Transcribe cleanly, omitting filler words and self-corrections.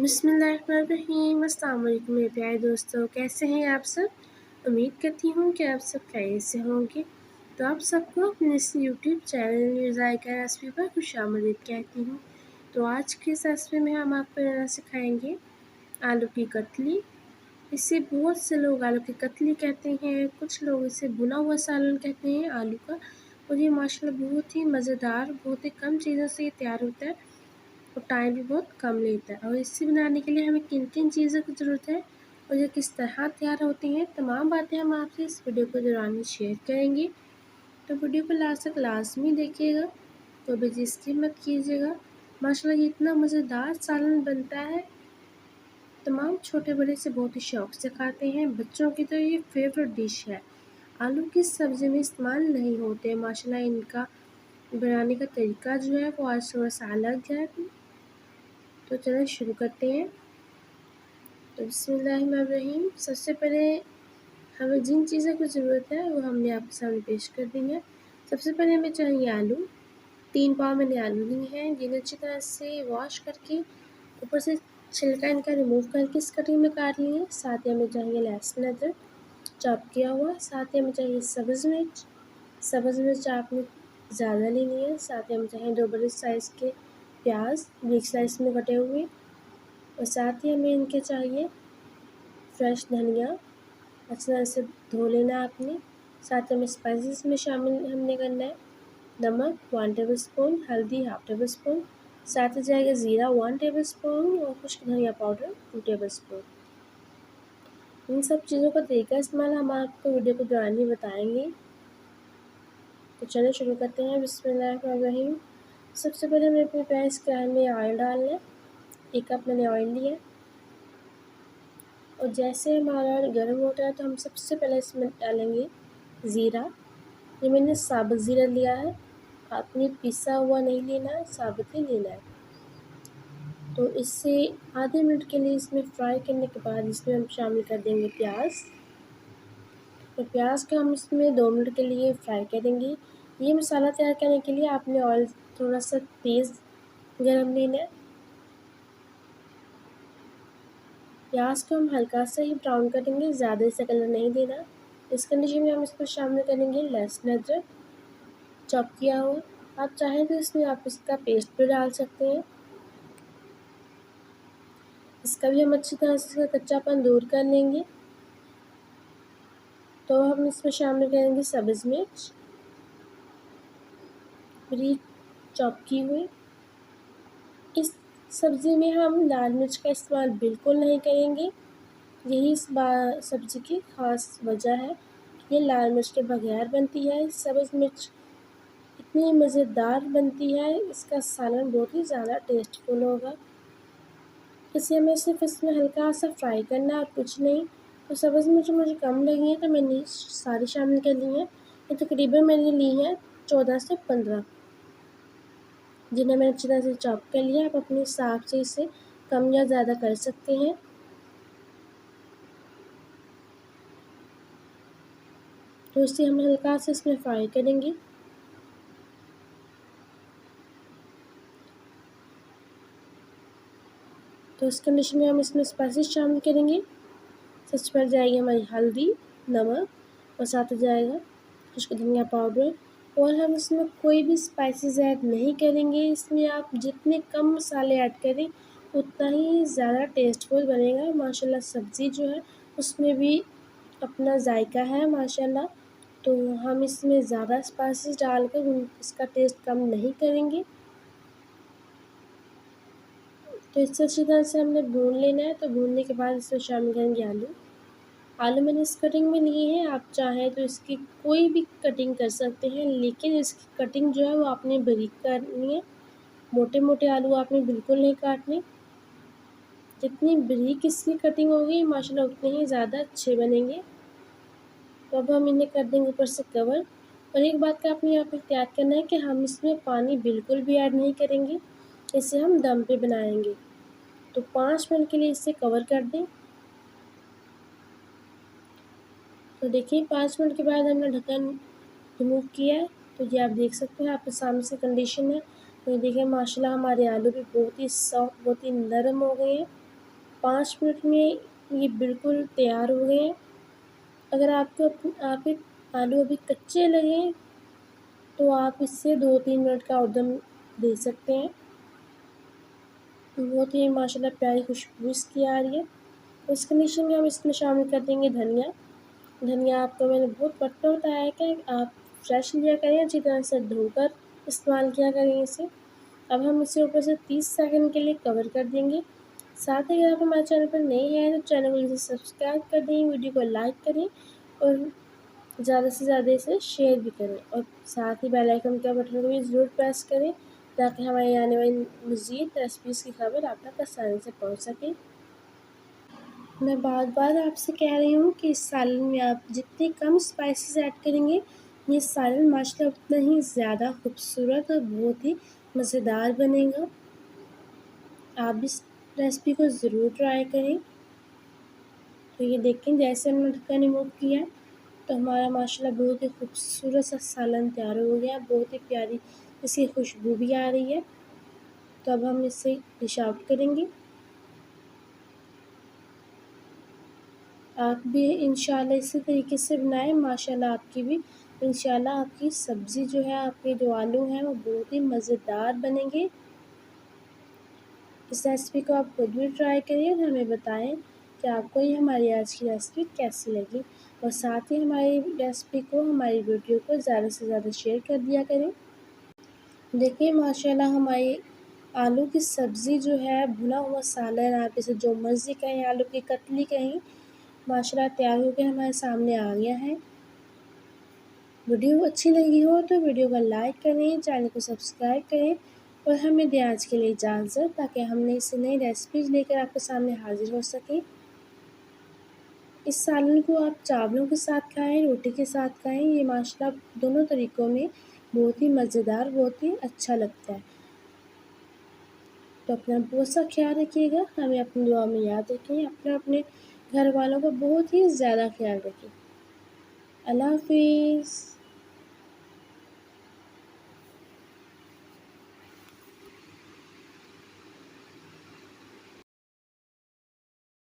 बिस्मिल्लाहिर्रहमानिर्रहीम। अस्सलाम वालेकुम मेरे प्यारे दोस्तों, कैसे हैं आप सब। उम्मीद करती हूँ कि आप सब खैरियत से होंगे। तो आप सबको अपने इस यूट्यूब चैनल ज़ायका रेसिपी पर खुशामदीद कहती हूँ। तो आज के इस रेसिपी में हम आपको बनाना सिखाएंगे आलू की कतली। इसे बहुत से लोग आलू की कतली कहते हैं, कुछ लोग इसे भुना हुआ सालन कहते हैं आलू का। और ये माशाल्लाह बहुत ही मज़ेदार, बहुत ही कम चीज़ों से ये तैयार होता है और टाइम भी बहुत कम लेता है। और इसे बनाने के लिए हमें किन किन चीज़ों की ज़रूरत है और ये किस तरह तैयार होती हैं, तमाम बातें हम आपसे इस वीडियो के दौरान में शेयर करेंगे। तो वीडियो को लास्ट तक लाजमी देखिएगा, तो भी स्किप मत कीजिएगा। माशाल्लाह ये इतना मज़ेदार सालन बनता है, तमाम छोटे बड़े से बहुत ही शौक़ से खाते हैं। बच्चों की तो ये फेवरेट डिश है। आलू की सब्ज़ी में इस्तेमाल नहीं होते। माशाल्लाह इनका बनाने का तरीका जो है वो आज थोड़ा सा अलग है। तो चलिए शुरू करते हैं। तो बिस्मिल्लाहिर्रहमानिर्रहीम। सबसे पहले हमें जिन चीज़ों की ज़रूरत है वो हमने आपके सामने पेश कर दी है। सबसे पहले हमें चाहिए आलू। 3 पाव मैंने आलू लिए हैं, जिन्हें अच्छी तरह से वॉश करके ऊपर से छिलका इनका रिमूव करके इस कटिंग में काट लिए। साथ ही हमें चाहिए लहसुन अदरक चॉप किया हुआ। साथ ही हमें चाहिए सब्ज़ मिर्च। सब्ज़ मिर्च आपने ज़्यादा लेनी है। साथ ही हमें चाहिए 2 बड़े साइज़ के प्याज बिग साइज़ में कटे हुए। और साथ ही हमें इनके चाहिए फ्रेश धनिया, अच्छी तरह से धो लेना आपने। साथ ही हमें स्पाइसेस में शामिल हमने करना है नमक 1 टेबलस्पून, हल्दी 1/2 टेबलस्पून, साथ ही जाएगा ज़ीरा 1 टेबलस्पून और खुश्क धनिया पाउडर 2 टेबलस्पून। इन सब चीज़ों का तरीका इस्तेमाल हम आपको वीडियो के दौरान ही बताएंगे। तो चलिए शुरू करते हैं। बिस्मिल्लाहिर्रहमानिर्रहीम। सबसे पहले हमें अपने गैस कढ़ाई में ऑयल डालना है। 1 कप मैंने ऑयल लिया और जैसे हमारा ऑयल गर्म होता है तो हम सबसे पहले इसमें डालेंगे ज़ीरा। ये मैंने साबुत ज़ीरा लिया है, आपने पिसा हुआ नहीं लेना है, साबुत ही लेना है। तो इससे आधे मिनट के लिए इसमें फ्राई करने के बाद इसमें हम शामिल कर देंगे प्याज। तो प्याज को हम इसमें 2 मिनट के लिए फ्राई करेंगे। ये मसाला तैयार करने के लिए आपने ऑयल थोड़ा सा तेज़ गरम लेना है। प्याज को हम हल्का सा ही ब्राउन करेंगे, ज़्यादा इसका कलर नहीं देना। इस कंडीशन में हम इसको शामिल करेंगे लहसुन अदरक चॉप किया हुआ। आप चाहें तो इसमें आप इसका पेस्ट भी डाल सकते हैं। इसका भी हम अच्छी तरह से इसका कच्चापन दूर कर लेंगे। तो हम इसमें शामिल करेंगे सब्ज़ मिर्च बारीक चॉप की हुई। इस सब्ज़ी में हम लाल मिर्च का इस्तेमाल बिल्कुल नहीं करेंगे। यही इस सब्ज़ी की ख़ास वजह है। ये लाल मिर्च के बगैर बनती है। सब्ज़ मिर्च इतनी मज़ेदार बनती है, इसका सालन बहुत ही ज़्यादा टेस्टफुल होगा। इसे हमें सिर्फ इसमें हल्का सा फ्राई करना है और कुछ नहीं। तो सब्ज़ मिर्च मुझे कम लगी है तो मैंने सारी शामिल कर ली हैं। ये तकरीबन मैंने ली है 14 से 15, जिन्हें मैंने अच्छी तरह से चॉप कर लिया। आप अपने हिसाब से इसे कम या ज़्यादा कर सकते हैं। तो इसे हम हल्का से इसमें फ्राई करेंगे। तो इस कंडीशन में हम इसमें स्पाइसेस शामिल करेंगे। सबसे पहले जाएगी हमारी हल्दी, नमक और साथ ही जाएगा खुश्क धनिया पाउडर। और हम इसमें कोई भी स्पाइसेस ऐड नहीं करेंगे। इसमें आप जितने कम मसाले ऐड करें उतना ही ज़्यादा टेस्टफुल बनेगा। माशाल्लाह सब्ज़ी जो है उसमें भी अपना जायका है माशाल्लाह। तो हम इसमें ज़्यादा स्पाइसेस डालकर इसका टेस्ट कम नहीं करेंगे। तो इससे अच्छी तरह से हमने भून लेना है। तो भूनने के बाद इसमें शामिल करेंगे आलू। आलू मैंने इस कटिंग में लिए हैं, आप चाहें तो इसकी कोई भी कटिंग कर सकते हैं, लेकिन इसकी कटिंग जो है वो आपने बारीक करनी है। मोटे मोटे आलू आपने बिल्कुल नहीं काटने। जितनी बारीक इसकी कटिंग होगी माशाल्लाह उतने ही ज़्यादा अच्छे बनेंगे। तो अब हम इन्हें कर देंगे ऊपर से कवर। और एक बात का आपने यहाँ पर एहतियात करना है कि हम इसमें पानी बिल्कुल भी ऐड नहीं करेंगे, इसे हम दम पे बनाएंगे। तो 5 मिनट के लिए इसे कवर कर दें। तो देखिए 5 मिनट के बाद हमने ढक्कन रिमूव किया है। तो ये आप देख सकते हैं, आपके सामने से कंडीशन है। तो ये देखिए माशाल्लाह हमारे आलू भी बहुत ही सॉफ्ट, बहुत ही नरम हो गए हैं। 5 मिनट में ये बिल्कुल तैयार हो गए। अगर आपको आपके आलू अभी कच्चे लगें तो आप इससे 2-3 मिनट का और दम दे सकते हैं। बहुत ही माशाल्लाह प्यारी खुशबू इसकी आ रही है। उस कंडीशन में हम इसमें शामिल कर देंगे धनिया। धनिया आपको मैंने बहुत वक्त बताया है कि आप फ्रेश लिया करें, अच्छी तरह से धोकर इस्तेमाल किया करें इसे। अब हम इसे ऊपर से 30 सेकंड के लिए कवर कर देंगे। साथ ही अगर आप हमारे चैनल पर नए हैं तो चैनल को इसे सब्सक्राइब कर दें, वीडियो को लाइक करें और ज़्यादा से ज़्यादा इसे शेयर भी करें और साथ ही बेल आइकन का बटन को भी ज़रूर प्रेस करें ताकि हमारी आने वाली मज़ीद रेसिपीज़ की खबर आप तक आसानी से पहुंच सके। मैं बार-बार आपसे कह रही हूँ कि इस सालन में आप जितने कम स्पाइसेस ऐड करेंगे, ये सालन माशाल्लाह उतना ही ज़्यादा खूबसूरत और बहुत ही मज़ेदार बनेगा। आप इस रेसिपी को ज़रूर ट्राई करें। तो ये देखें जैसे हमने ढक्कन रिमूव किया तो हमारा माशाल्लाह बहुत ही खूबसूरत सा सालन तैयार हो गया। बहुत ही प्यारी इसकी खुशबू भी आ रही है। तो अब हम इसे डिश आउट करेंगे। आप भी इंशाल्लाह इसी तरीके से बनाएं, माशाल्लाह आपकी भी इंशाल्लाह आपकी सब्ज़ी जो है, आपके जो आलू हैं वो बहुत ही मज़ेदार बनेंगे। इस रेसिपी को आप खुद भी ट्राई करिए और हमें बताएं कि आपको ये हमारी आज की रेसिपी कैसी लगी और साथ ही हमारी रेसिपी को, हमारी वीडियो को ज़्यादा से ज़्यादा शेयर कर दिया करें। देखिए माशाल्लाह हमारी आलू की सब्ज़ी जो है, भुना हुआ सालन, आप इसे जो मर्ज़ी कहें, आलू की कतली कहें, माशाल्लाह तैयार होकर हमारे सामने आ गया है। वीडियो अच्छी लगी हो तो वीडियो को लाइक करें, चैनल को सब्सक्राइब करें और हमें दें आज के लिए इजाज़त ताकि हम नई रेसिपीज़ लेकर आपके सामने हाज़िर हो सकें। इस सालन को आप चावलों के साथ खाएँ, रोटी के साथ खाएँ, ये माशाल्लाह दोनों तरीक़ों में बहुत ही मज़ेदार, बहुत ही अच्छा लगता है। तो अपना बहुत सा ख़्याल रखिएगा, हमें अपनी दुआ में याद रखें, अपने घर वालों का बहुत ही ज़्यादा ख़्याल रखें। अल्लाह हाफ़िज़।